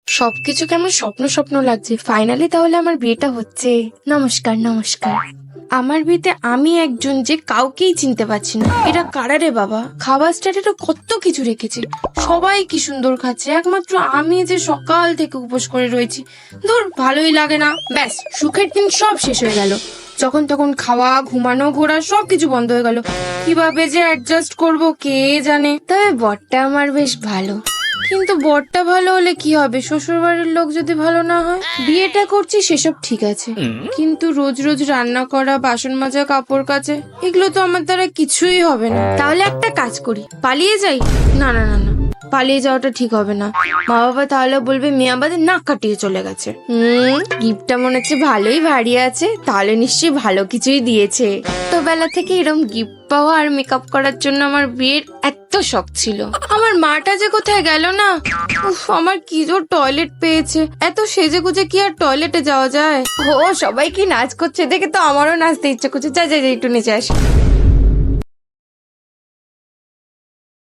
সবকিছু কেমন স্বপ্ন স্বপ্ন লাগছে। ফাইনালি তাহলে আমার বিয়েটা হচ্ছে। নমস্কার নমস্কার। আমার বিয়েতে আমি একজন যে কাউকেই চিনতে পারছি না। এটা কারা রে বাবা? খাবার স্টার্টারে কত কিছু রেখেছে, সবাই কি সুন্দর খাচ্ছে, একমাত্র আমি যে সকাল থেকে উপোস করে রয়েছি। ধর, ভালোই লাগে না। ব্যাস, সুখের দিন সব শেষ হয়ে গেল। যখন তখন খাওয়া, ঘুমানো, ঘোরা সবকিছু বন্ধ হয়ে গেল। কিভাবে যে অ্যাডজাস্ট করব কে জানে। তবে বরটা আমার বেশ ভালো। কিন্তু বরটা ভালো হলে কি হবে, শ্বশুর বাড়ির লোক যদি ভালো না হয়? বিয়েটা করছি সেসব ঠিক আছে, কিন্তু রোজ রোজ রান্না করা, বাসন মাজা, কাপড় কাচা, এগুলো তো আমার দ্বারা কিছুই হবে না। তাহলে একটা কাজ করি, পালিয়ে যাই। না না না না, পালিয়ে যাওয়াটা ঠিক হবে না। মা বাবা তাহলে বলবে মেয়ে আমাদের নাক কাটিয়ে চলে গেছে। গিফটটা মনে হচ্ছে ভালোই ভারী আছে, তাহলে নিশ্চয়ই ভালো কিছুই দিয়েছে। ছোটবেলা থেকে এরকম গিফট পাওয়া আর মেকআপ করার জন্য আমার বিয়ের এত শখ ছিল। আমার মাটা যে কোথায় গেল না। উফ, আমার কি জোর টয়লেট পেয়েছে। এত সেজে গুজে কি আর টয়লেটে যাওয়া যায়? ও, সবাই কি নাচ করছে দেখে তো আমারও নাচতে ইচ্ছে করছে। যা যা যা, একটু নিচে আসি।